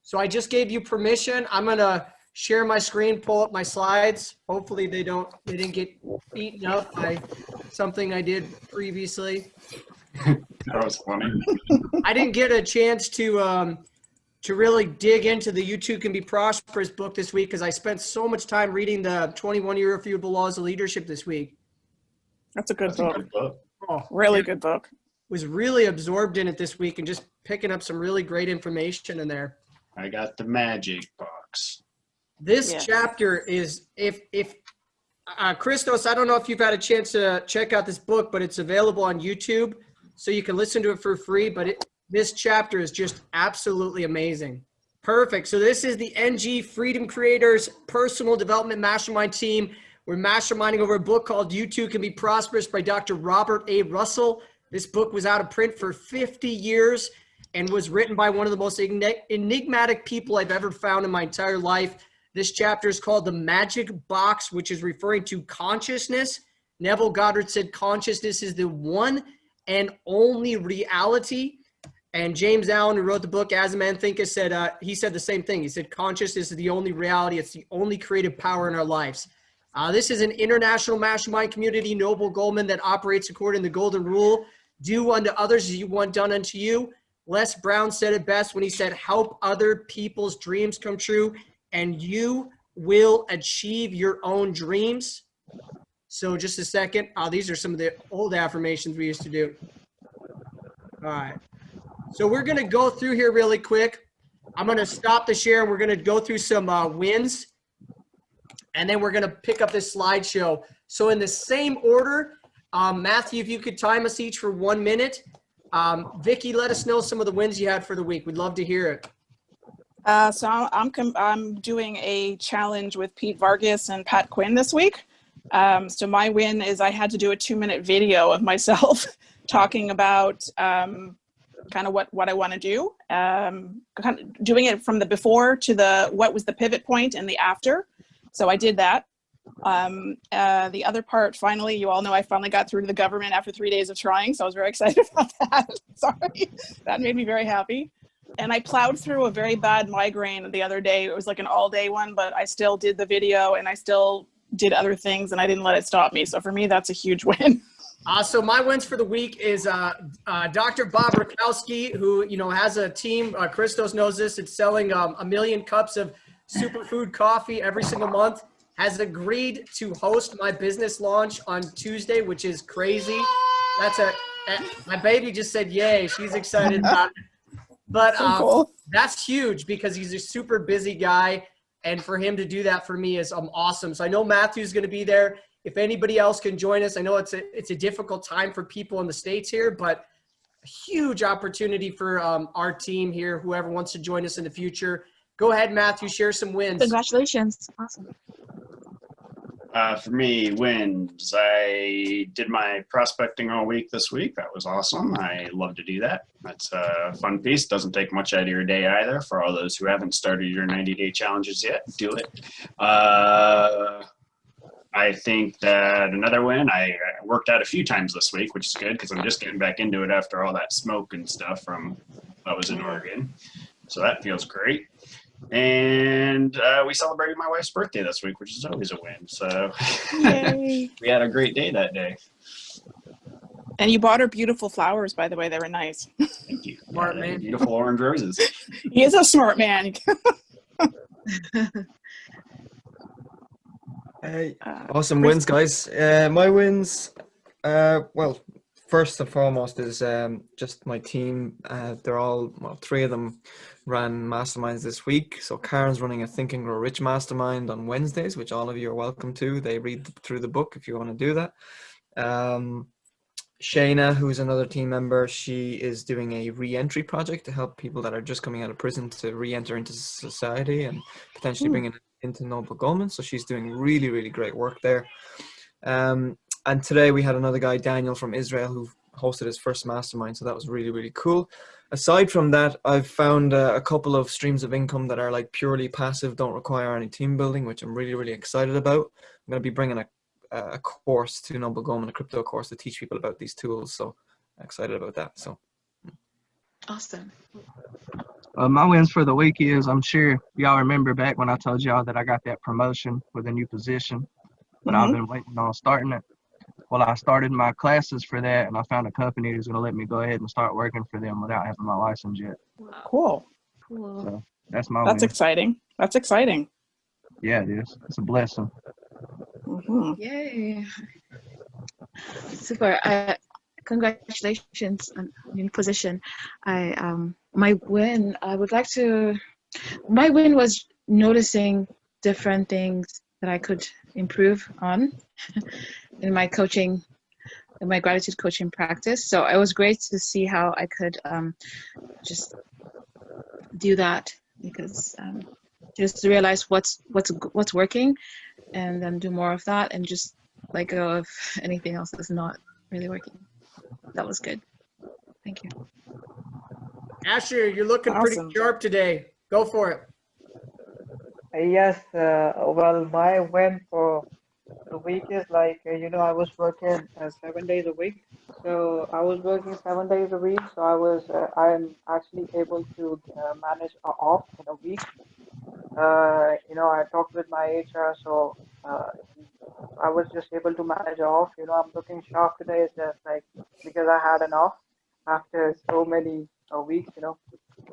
So I just gave you permission. I'm going to share my screen, pull up my slides. Hopefully they didn't get eaten up by something I did previously. That was funny. I didn't get a chance to really dig into the You Too Can Be Prosperous book this week because I spent so much time reading the 21 Irrefutable Laws of Leadership this week. That's a good book. A good book. Oh, Really good book. Was really absorbed in it this week and just picking up some really great information in there. I got the magic box. This chapter is, if Christos, I don't know if you've had a chance to check out this book, but it's available on YouTube, so you can listen to it for free. But this chapter is just absolutely amazing. Perfect. So this is the NG Freedom Creators Personal Development Mastermind team. We're masterminding over a book called You Too Can Be Prosperous by Dr. Robert A. Russell. This book was out of print for 50 years and was written by one of the most enigmatic people I've ever found in my entire life. This chapter is called The Magic Box, which is referring to consciousness. Neville Goddard said consciousness is the one and only reality. And James Allen, who wrote the book As a Man Thinketh, said he said the same thing. He said consciousness is the only reality. It's the only creative power in our lives. This is an international mastermind community, Noble Goldman, that operates according to the golden rule. Do unto others as you want done unto you. Les Brown said it best when he said, help other people's dreams come true, and you will achieve your own dreams. So just a second. These are some of the old affirmations we used to do. All right. So we're going to go through here really quick. I'm going to stop the share, and we're going to go through some wins, and then we're going to pick up this slideshow. So in the same order, Matthew, if you could time us each for 1 minute. Vicky, let us know some of the wins you had for the week. We'd love to hear it. So I'm doing a challenge with Pete Vargas and Pat Quinn this week. So my win is I had to do a 2-minute video of myself talking about kind of what I want to do, kind of doing it from the before to the what was the pivot point and the after. So I did that. The other part, finally, you all know I finally got through to the government after 3 days of trying, so I was very excited about that. Sorry, that made me very happy. And I plowed through a very bad migraine the other day. It was like an all-day one, but I still did the video and I still did other things and I didn't let it stop me. So for me, that's a huge win. So my wins for the week is Dr. Bob Rakowski, who has a team. Christos knows this. It's selling 1 million cups of superfood coffee every single month. Has agreed to host my business launch on Tuesday, which is crazy. My baby just said yay. She's excited about it. But so cool. That's huge because he's a super busy guy. And for him to do that for me is awesome. So I know Matthew's going to be there. If anybody else can join us, I know it's a difficult time for people in the States here, but a huge opportunity for our team here, whoever wants to join us in the future. Go ahead, Matthew, share some wins. Congratulations. Awesome. For me, wins. I did my prospecting all week this week. That was awesome. I love to do that. That's a fun piece. Doesn't take much out of your day either. For all those who haven't started your 90-day challenges yet, do it. I think that another win, I worked out a few times this week, which is good because I'm just getting back into it after all that smoke and stuff from I was in Oregon. So that feels great. And we celebrated my wife's birthday this week, which is always a win. So we had a great day that day. And you bought her beautiful flowers, by the way. They were nice. Thank you. Smart man. Beautiful orange roses. He is a smart man. Hey, awesome wins, guys. My wins, well, first and foremost is just my team. They're all, well, 3 of them ran masterminds this week. So Karen's running a Think and Grow Rich mastermind on Wednesdays, which all of you are welcome to. They read through the book if you want to do that. Shayna, who's another team member, she is doing a re-entry project to help people that are just coming out of prison to re-enter into society and potentially bring it into Noble Goldman. So she's doing really, really great work there. And today we had another guy, Daniel from Israel, who hosted his first mastermind. So that was really, really cool. Aside from that, I've found a couple of streams of income that are like purely passive, don't require any team building, which I'm really, really excited about. I'm going to be bringing a course to Noble Goldman, a crypto course to teach people about these tools. So I'm excited about that. So Awesome. My wins for the week is, I'm sure y'all remember back when I told y'all that I got that promotion with a new position, but I've been waiting on starting it. Well, I started my classes for that, and I found a company who's going to let me go ahead and start working for them without having my license yet. Cool. So that's my That's win. exciting. That's exciting. Yeah, it is. It's a blessing. Yay. Super. Congratulations on your position. My win, my win was noticing different things that I could improve on in my coaching, in my gratitude coaching practice. So it was great to see how I could just do that, because just to realize what's working, and then do more of that, and just let go of anything else that's not really working. That was good. Thank you. Asher, you're looking pretty Awesome. sharp today. Go for it. Yes, well, my win for the week is like, I was working 7 days a week. So I was working 7 days a week. So I'm actually able to manage off in a week. I talked with my HR, so I was just able to manage off. I'm looking sharp today. It's just like because I had an off after so many weeks.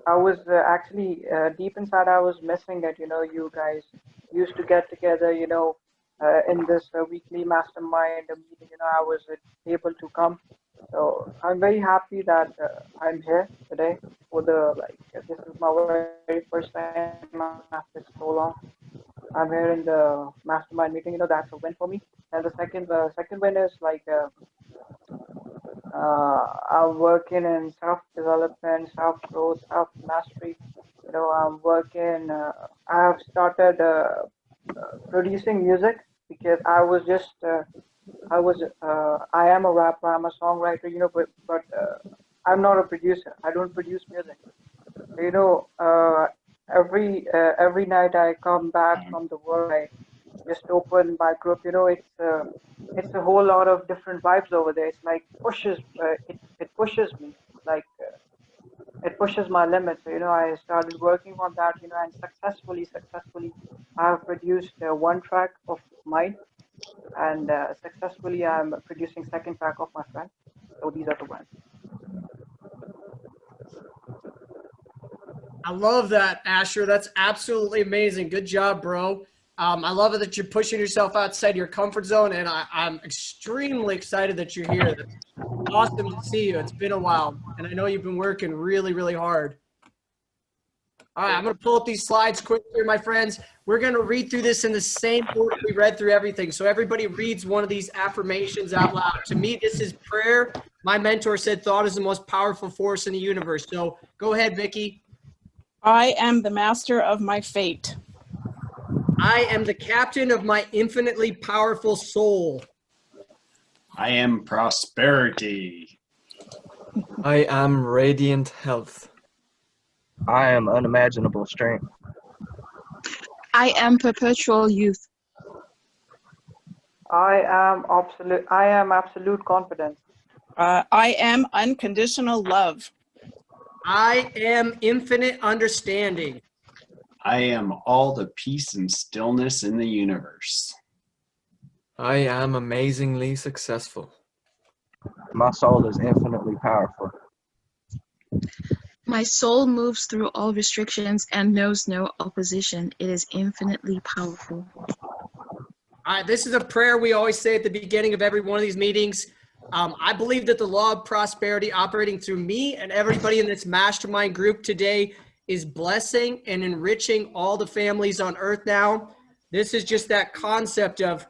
I was actually deep inside. I was missing that. You guys used to get together. In this weekly mastermind meeting. I was able to come. So I'm very happy that I'm here today for this is my very first time after so long. I'm here in the mastermind meeting. That's a win for me. And the second win is I'm working in self-development, self-growth, self-mastery. I'm working. I have started producing music because I am a rapper. I'm a songwriter. But I'm not a producer. I don't produce music. Every night I come back from the work, I just open my group. It's a whole lot of different vibes over there. It's like it pushes me, like it pushes my limits. So, I started working on that. And successfully, I have produced one track of mine, and successfully I'm producing second track of my friend. So these are the ones. I love that, Asher. That's absolutely amazing. Good job, bro. I love it that you're pushing yourself outside your comfort zone, and I'm extremely excited that you're here. That's awesome to see you. It's been a while, and I know you've been working really, really hard. All right, I'm going to pull up these slides quick here, my friends. We're going to read through this in the same order we read through everything. So everybody reads one of these affirmations out loud. To me, this is prayer. My mentor said thought is the most powerful force in the universe. So go ahead, Vicky. I am the master of my fate. I am the captain of my infinitely powerful soul. I am prosperity. I am radiant health. I am unimaginable strength. I am perpetual youth. I am absolute confidence. I am unconditional love. I am infinite understanding. I am all the peace and stillness in the universe. I am amazingly successful. My soul is infinitely powerful. My soul moves through all restrictions and knows no opposition. It is infinitely powerful. All right, this is a prayer we always say at the beginning of every one of these meetings. I believe that the law of prosperity operating through me and everybody in this mastermind group today is blessing and enriching all the families on earth now. This is just that concept of,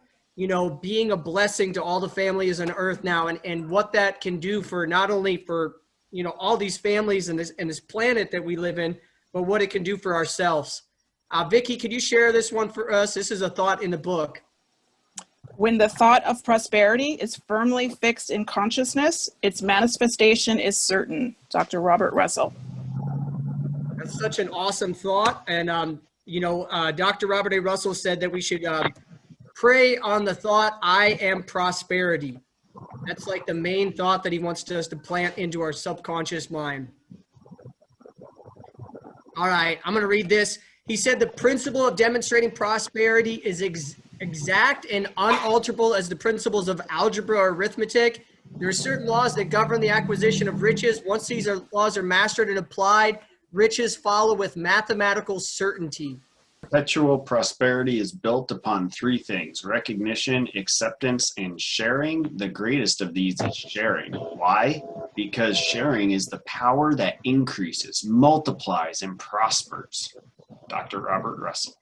being a blessing to all the families on earth now, and what that can do for not only for, all these families and this planet that we live in, but what it can do for ourselves. Vicky, could you share this one for us? This is a thought in the book. When the thought of prosperity is firmly fixed in consciousness, its manifestation is certain. Dr. Robert Russell. That's such an awesome thought. And, Dr. Robert A. Russell said that we should pray on the thought, I am prosperity. That's like the main thought that he wants us to plant into our subconscious mind. All right, I'm going to read this. He said the principle of demonstrating prosperity is exact and unalterable as the principles of algebra or arithmetic. There are certain laws that govern the acquisition of riches. Once these laws are mastered and applied, riches follow with mathematical certainty. Perpetual prosperity is built upon three things: recognition, acceptance, and sharing. The greatest of these is sharing. Why? Because sharing is the power that increases, multiplies, and prospers. Dr. Robert Russell.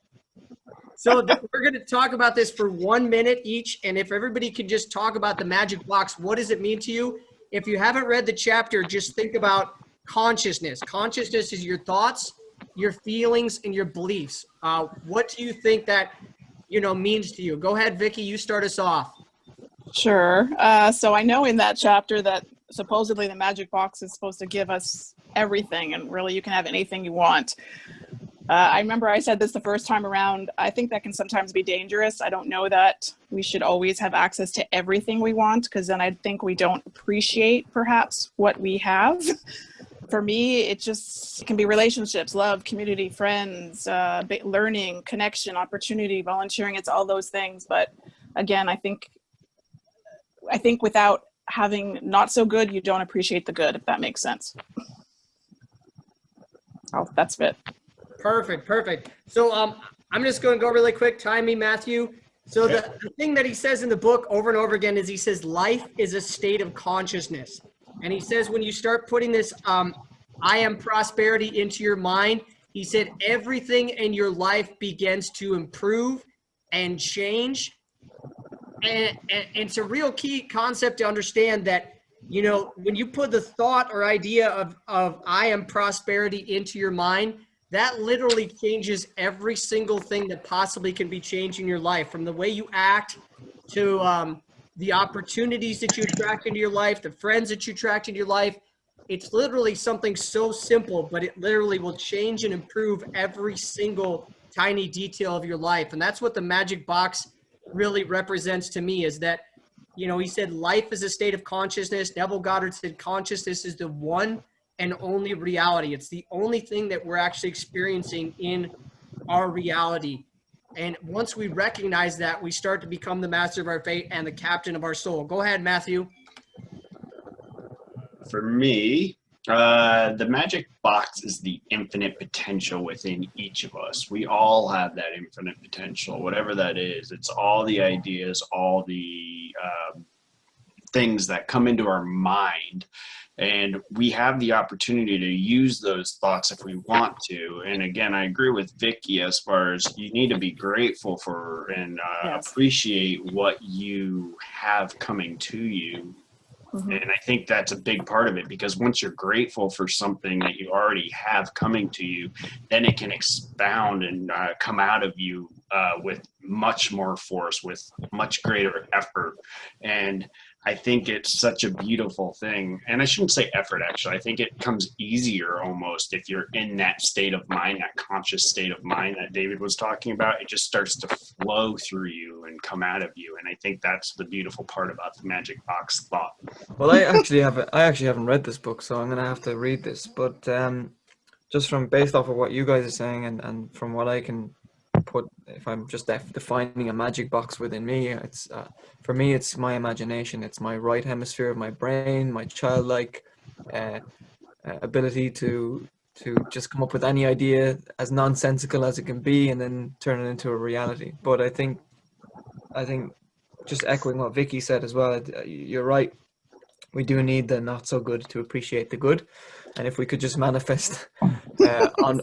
So we're going to talk about this for 1 minute each. And if everybody could just talk about the magic box, what does it mean to you? If you haven't read the chapter, just think about consciousness. Consciousness is your thoughts, your feelings, and your beliefs. What do you think that, means to you? Go ahead, Vicky, you start us off. Sure. So I know in that chapter that supposedly the magic box is supposed to give us everything, and really you can have anything you want. I remember I said this the first time around. I think that can sometimes be dangerous. I don't know that we should always have access to everything we want, because then I think we don't appreciate perhaps what we have. For me, it can be relationships, love, community, friends, learning, connection, opportunity, volunteering. It's all those things. But again, I think without having not so good, you don't appreciate the good, if that makes sense. Oh, that's it. Perfect. So I'm just going to go really quick. Time me, Matthew. So the thing that he says in the book over and over again is he says life is a state of consciousness. And he says when you start putting this I am prosperity into your mind, he said everything in your life begins to improve and change. And it's a real key concept to understand that, when you put the thought or idea of I am prosperity into your mind, that literally changes every single thing that possibly can be changed in your life, from the way you act to the opportunities that you attract into your life, the friends that you attract into your life. It's literally something so simple, but it literally will change and improve every single tiny detail of your life. And that's what the magic box really represents to me, is that, he said life is a state of consciousness. Neville Goddard said consciousness is the one and only reality. It's the only thing that we're actually experiencing in our reality. And once we recognize that, we start to become the master of our fate and the captain of our soul. Go ahead, Matthew. For me, the magic box is the infinite potential within each of us. We all have that infinite potential, whatever that is. It's all the ideas, all the things that come into our mind. And we have the opportunity to use those thoughts if we want to. And again, I agree with Vicky as far as you need to be grateful for and appreciate what you have coming to you. Mm-hmm. And I think that's a big part of it, because once you're grateful for something that you already have coming to you, then it can expound and come out of you with much more force, with much greater effort. And I think it's such a beautiful thing. And I shouldn't say effort, actually. I think it comes easier almost if you're in that state of mind, that conscious state of mind that David was talking about. It just starts to flow through you and come out of you. And I think that's the beautiful part about the magic box thought. Well, I actually haven't read this book, so I'm going to have to read this. But just based off of what you guys are saying and from what I can put, if I'm just defining a magic box within me, it's for me, it's my imagination. It's my right hemisphere of my brain, my childlike ability to just come up with any idea, as nonsensical as it can be, and then turn it into a reality. But I think just echoing what Vicky said as well, you're right. We do need the not so good to appreciate the good. And if we could just manifest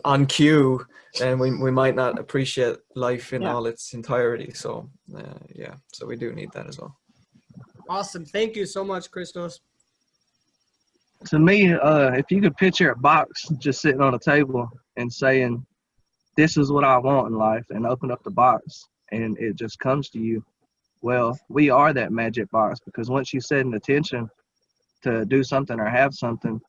on cue, then we might not appreciate life in all its entirety. So so we do need that as well. Awesome. Thank you so much, Christos. To me, if you could picture a box just sitting on a table and saying, this is what I want in life, and open up the box and it just comes to you. Well, we are that magic box, because once you set an intention to do something or have something,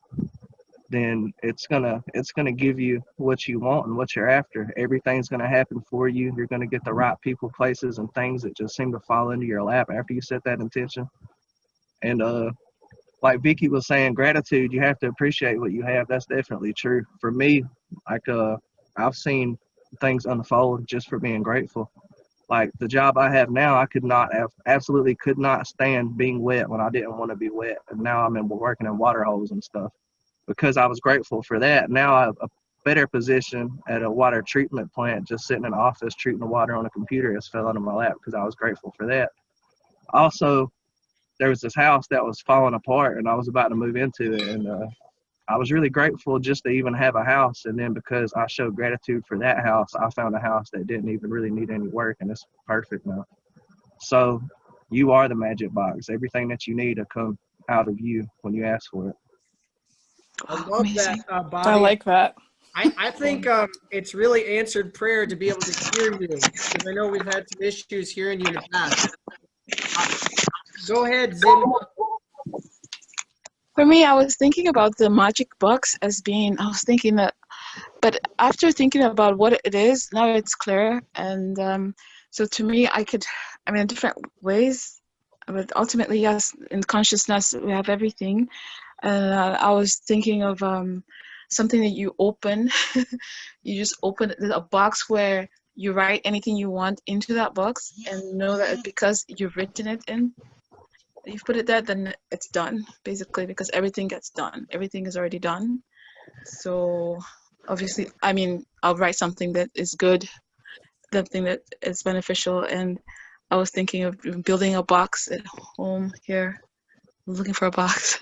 then it's gonna give you what you want and what you're after. Everything's gonna happen for you. You're gonna get the right people, places, and things that just seem to fall into your lap after you set that intention. And like Vicky was saying, gratitude, you have to appreciate what you have. That's definitely true. For me, Like I've seen things unfold just for being grateful. Like the job I have now, I could not have, absolutely could not stand being wet when I didn't want to be wet. And now I'm working in water holes and stuff because I was grateful for that. Now I have a better position at a water treatment plant, just sitting in an office treating the water on a computer has fell into my lap because I was grateful for that. Also, there was this house that was falling apart and I was about to move into it. And I was really grateful just to even have a house. And then because I showed gratitude for that house, I found a house that didn't even really need any work and it's perfect now. So you are the magic box. Everything that you need will come out of you when you ask for it. I love Amazing. that, Bobby. I like that. I think it's really answered prayer to be able to hear you, because I know we've had some issues hearing you in the past. Go ahead, Zim. For me, I was thinking about the magic box as being, I was thinking that, but after thinking about what it is, now it's clear. And so to me, in different ways, but ultimately, yes, in consciousness, we have everything. And I was thinking of something that you open. You just open a box where you write anything you want into that box and know that because you've written it in, you've put it there, then it's done, basically, because everything gets done. Everything is already done. So obviously, I'll write something that is good, something that is beneficial. And I was thinking of building a box at home here. I'm looking for a box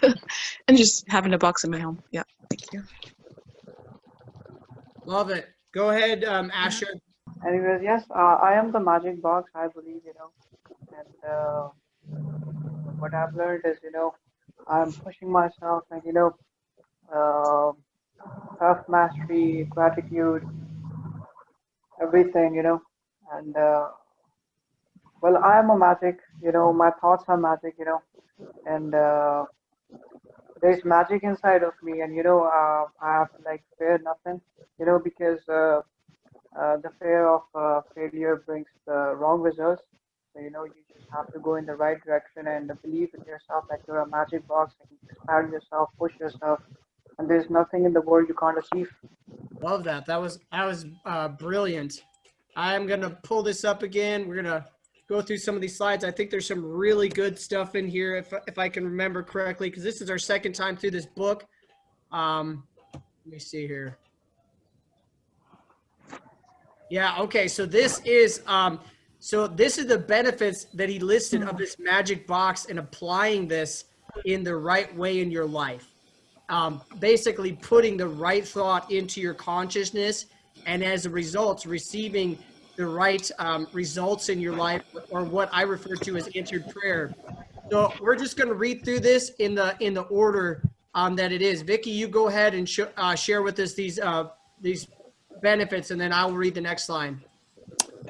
and just having a box in my home. Yeah, thank you. Love it. Go ahead, Asher. Anyways, yes, I am the magic box, I believe, and what I've learned is, I'm pushing myself and, uh, self-mastery, gratitude, everything, and well, I am a magic, my thoughts are magic, and there's magic inside of me, and I have to like fear nothing, because the fear of failure brings the wrong results. So you just have to go in the right direction and believe in yourself that you're a magic box and expand yourself, push yourself, and there's nothing in the world you can't achieve. Love that. That was brilliant. I'm gonna pull this up again. We're gonna go through some of these slides. I think there's some really good stuff in here, if I can remember correctly, because this is our second time through this book. Let me see here. Yeah. Okay. So this is the benefits that he listed of this magic box and applying this in the right way in your life. Basically putting the right thought into your consciousness, and as a result, receiving the right results in your life, or what I refer to as answered prayer. So we're just going to read through this in the order that it is. Vicky, you go ahead and share with us these benefits, and then I will read the next line.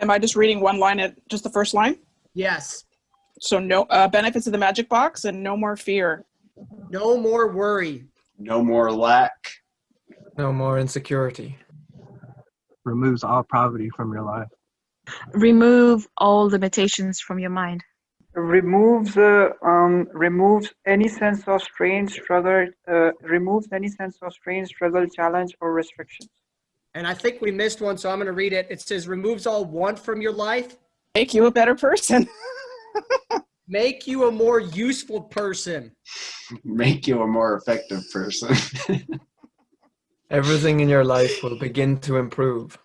Am I just reading one line at just the first line? Yes. So no benefits of the magic box and no more fear. No more worry. No more lack. No more insecurity. Removes all poverty from your life. Remove all limitations from your mind. Removes any sense of strain, struggle, challenge, or restrictions. And I think we missed one, so I'm going to read it. It says, removes all want from your life. Make you a better person. Make you a more useful person. Make you a more effective person. Everything in your life will begin to improve.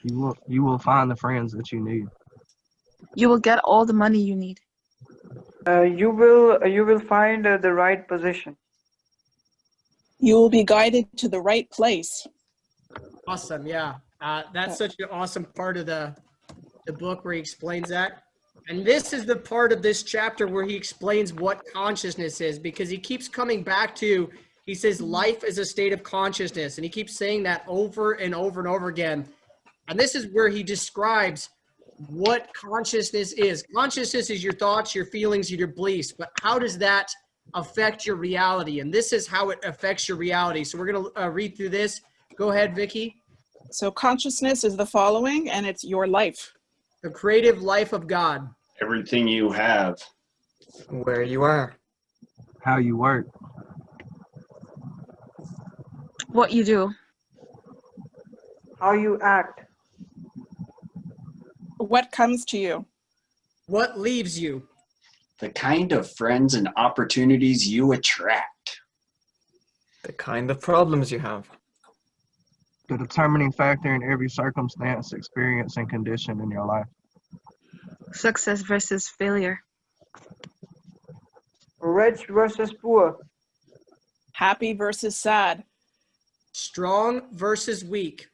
You will find the friends that you need. You will get all the money you need. You will find the right position. You will be guided to the right place. Awesome. Yeah. That's such an awesome part of the book where he explains that. And this is the part of this chapter where he explains what consciousness is, because he keeps coming back to, he says, life is a state of consciousness. And he keeps saying that over and over and over again. And this is where he describes what consciousness is. Consciousness is your thoughts, your feelings, your beliefs. But how does that affect your reality? And this is how it affects your reality. So we're going to read through this. Go ahead, Vicky. So consciousness is the following, and it's your life. The creative life of God. Everything you have. Where you are. How you work. What you do. how you act, What comes to you? What leaves you? The kind of friends and opportunities you attract. The kind of problems you have. The determining factor in every circumstance, experience, and condition in your life. Success versus failure. rich versus poor, Happy versus sad. Strong versus weak.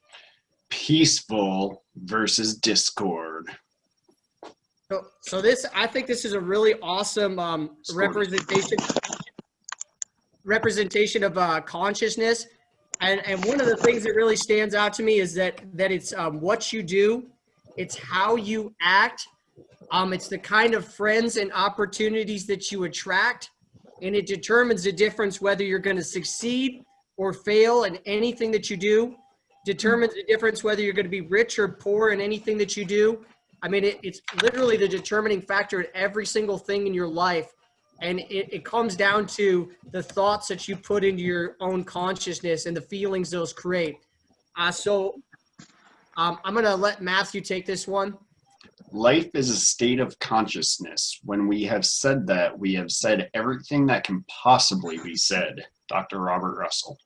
Peaceful versus discord. So this, I think this is a really awesome representation of consciousness. And one of the things that really stands out to me is that it's what you do, it's how you act, it's the kind of friends and opportunities that you attract, and it determines the difference whether you're going to succeed or fail in anything that you do, determines the difference whether you're going to be rich or poor in anything that you do. I mean, it's literally the determining factor in every single thing in your life. And it comes down to the thoughts that you put into your own consciousness and the feelings those create. So I'm going to let Matthew take this one. Life is a state of consciousness. When we have said that, we have said everything that can possibly be said. Dr. Robert Russell.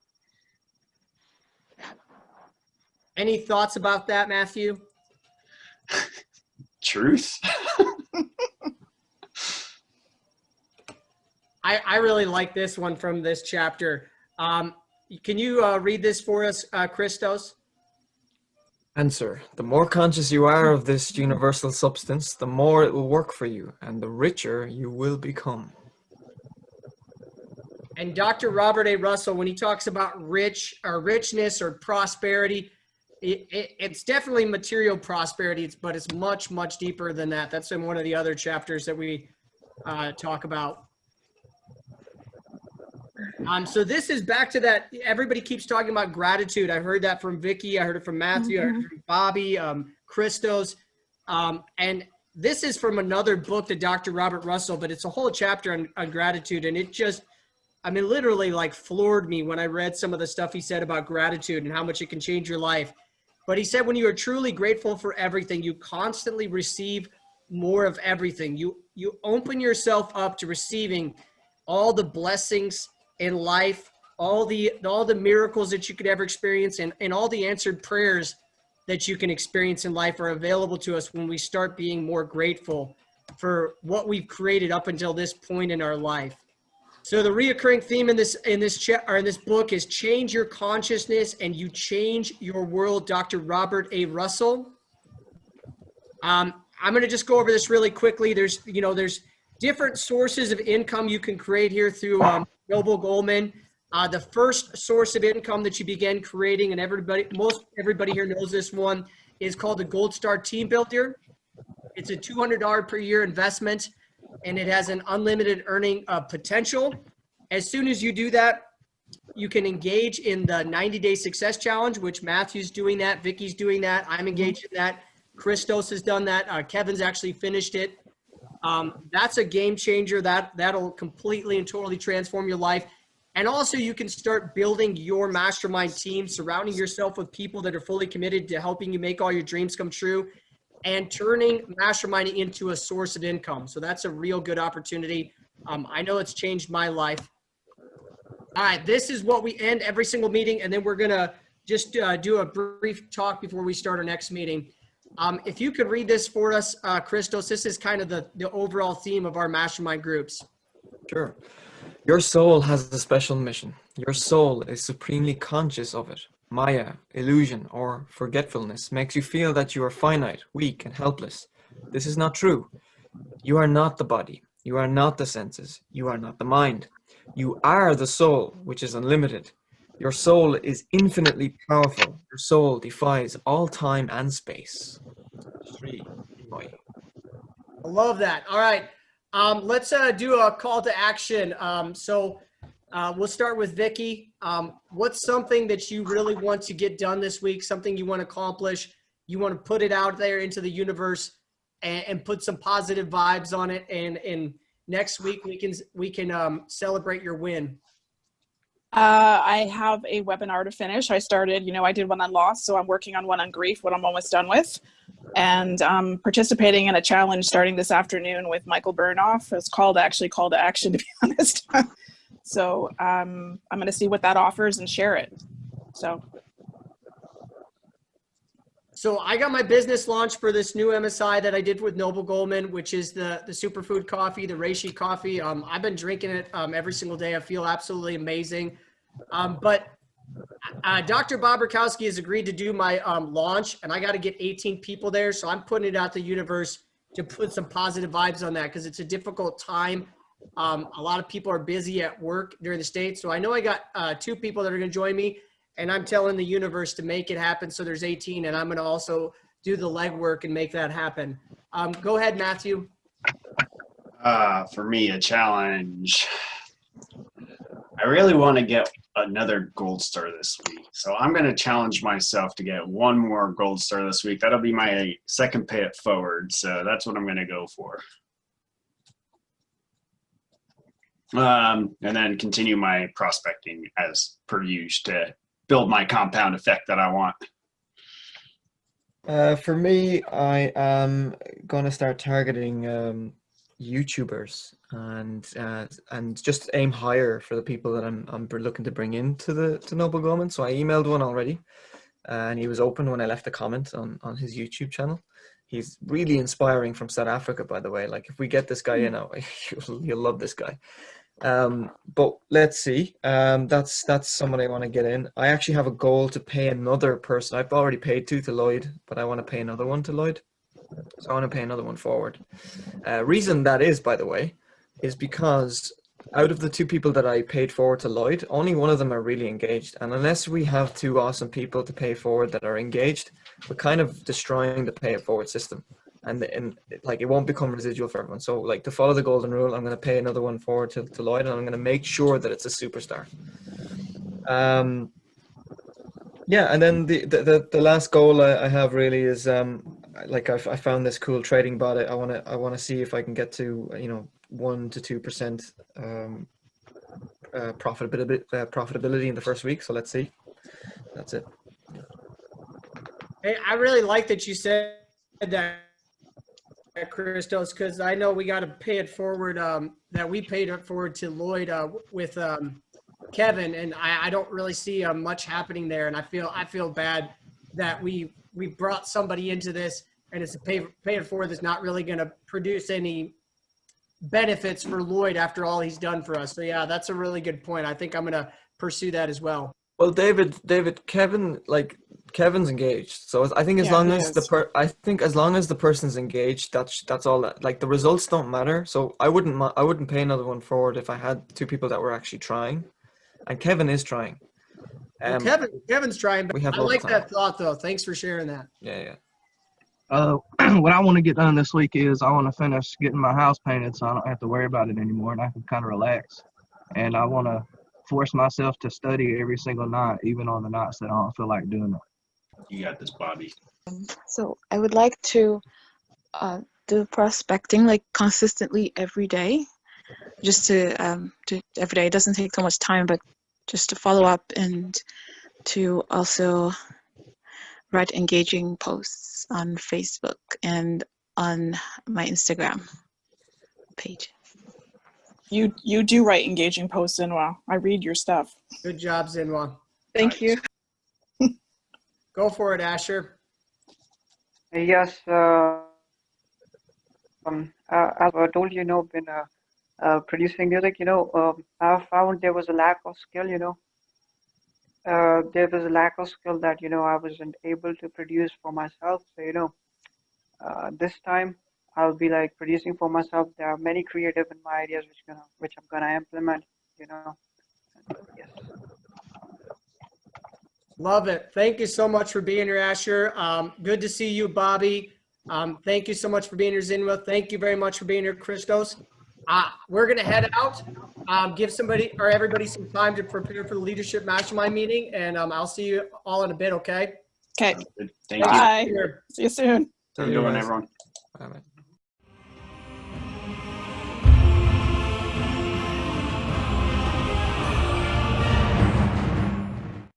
Any thoughts about that, Matthew? Truth? I really like this one from this chapter. Can you read this for us, Christos? Answer. The more conscious you are of this universal substance, the more it will work for you, and the richer you will become. And Dr. Robert A. Russell, when he talks about richness or prosperity, it's definitely material prosperity, but it's much, much deeper than that. That's in one of the other chapters that we talk about. So this is back to that. Everybody keeps talking about gratitude. I heard that from Vicky. I heard it from Matthew. I heard it from Bobby, Christos. And this is from another book to Dr. Robert Russell, but it's a whole chapter on gratitude. And it just, I mean, literally like floored me when I read some of the stuff he said about gratitude and how much it can change your life. But he said, when you are truly grateful for everything, you constantly receive more of everything. You open yourself up to receiving all the blessings in life, all the miracles that you could ever experience, and all the answered prayers that you can experience in life are available to us when we start being more grateful for what we've created up until this point in our life. So the reoccurring theme in this book is change your consciousness and you change your world. Dr. Robert A. Russell. I'm going to just go over this really quickly. There's different sources of income you can create here through Goldman. The first source of income that you begin creating, and most everybody here knows this one, is called the Gold Star Team Builder. It's a $200 per year investment, and it has an unlimited earning potential. As soon as you do that, you can engage in the 90-day success challenge, which Matthew's doing that, Vicky's doing that, I'm engaged in that, Christos has done that, Kevin's actually finished it. That's a game changer. That'll completely and totally transform your life. And also you can start building your mastermind team, surrounding yourself with people that are fully committed to helping you make all your dreams come true and turning masterminding into a source of income. So that's a real good opportunity. I know it's changed my life. All right, this is what we end every single meeting. And then we're going to just do a brief talk before we start our next meeting. If you could read this for us, Christos, this is kind of the overall theme of our mastermind groups. Sure. Your soul has a special mission. Your soul is supremely conscious of it. Maya, illusion, or forgetfulness makes you feel that you are finite, weak, and helpless. This is not true. You are not the body. You are not the senses. You are not the mind. You are the soul, which is unlimited. Your soul is infinitely powerful. Your soul defies all time and space. I love that. All right. Let's do a call to action. We'll start with Vicky. What's something that you really want to get done this week? Something you want to accomplish? You want to put it out there into the universe and put some positive vibes on it. And next week we can celebrate your win. I have a webinar to finish. I started, I did one on loss, so I'm working on one on grief, what I'm almost done with. And I'm participating in a challenge starting this afternoon with Michael Burnoff. It's called Call to Action, to be honest. So I'm going to see what that offers and share it. So I got my business launch for this new MSI that I did with Noble Goldman, which is the superfood coffee, the reishi coffee. I've been drinking it every single day. I feel absolutely amazing. But Dr. Bob Rakowski has agreed to do my launch, and I got to get 18 people there. So I'm putting it out to the universe to put some positive vibes on that because it's a difficult time. A lot of people are busy at work during the States. So I know I got 2 people that are going to join me. And I'm telling the universe to make it happen. So there's 18, and I'm going to also do the legwork and make that happen. Go ahead, Matthew. For me, a challenge. I really want to get another gold star this week. So I'm going to challenge myself to get 1 more gold star this week. That'll be my second pay it forward. So that's what I'm going to go for. And then continue my prospecting as per usual to build my compound effect that I want. For me, I am going to start targeting YouTubers and just aim higher for the people that I'm looking to bring into to Noble Goldman. So I emailed one already, and he was open when I left a comment on his YouTube channel. He's really inspiring from South Africa, by the way. Like if we get this guy in, you'll love this guy. But let's see. That's someone I want to get in. I actually have a goal to pay another person. I've already paid 2 to Lloyd, but I want to pay another one to Lloyd. So I want to pay another one forward. Reason that is, by the way, is because out of the 2 people that I paid forward to Lloyd, only one of them are really engaged. And unless we have 2 awesome people to pay forward that are engaged, we're kind of destroying the pay it forward system. And like it won't become residual for everyone. So like to follow the golden rule, I'm going to pay another one forward to Lloyd, and I'm going to make sure that it's a superstar. Yeah, and then the last goal I have really is like I found this cool trading bot. I want to see if I can get to 1 to 2% profitability in the first week. So let's see. That's it. Hey, I really like that you said that, Christos, because I know we got to pay it forward. That we paid it forward to Lloyd with Kevin, and I don't really see much happening there. And I feel bad that we brought somebody into this, and it's a pay it forward that's not really going to produce any benefits for Lloyd after all he's done for us. So yeah, that's a really good point. I think I'm going to pursue that as well. Well, David, Kevin's engaged, so I think as long as the person's engaged, that's all that. Like the results don't matter. So I wouldn't pay another one forward if I had 2 people that were actually trying, and Kevin is trying. Well, Kevin's trying, but I like that thought though. Thanks for sharing that. Yeah. What I want to get done this week is I want to finish getting my house painted so I don't have to worry about it anymore, and I can kind of relax. And I want to force myself to study every single night, even on the nights that I don't feel like doing it. You got this, Bobby. So I would like to do prospecting like consistently every day, just to every day. It doesn't take so much time, but just to follow up and to also write engaging posts on Facebook and on my Instagram page. You do write engaging posts, Zinwa. I read your stuff. Good job, Zinwa. Thank you. Go for it, Asher. Yes, as I told you, been producing music, I found there was a lack of skill, there was a lack of skill that, I wasn't able to produce for myself. So, this time I'll be like producing for myself. There are many creative in my ideas which I'm gonna implement, Yes. Love it. Thank you so much for being here, Asher. Good to see you, Bobby. Thank you so much for being here, Zinwa. Thank you very much for being here, Christos. We're going to head out, give everybody some time to prepare for the Leadership Mastermind meeting, and I'll see you all in a bit, okay? Okay. Thank you. Bye. See you soon. Have a good one, everyone. Bye.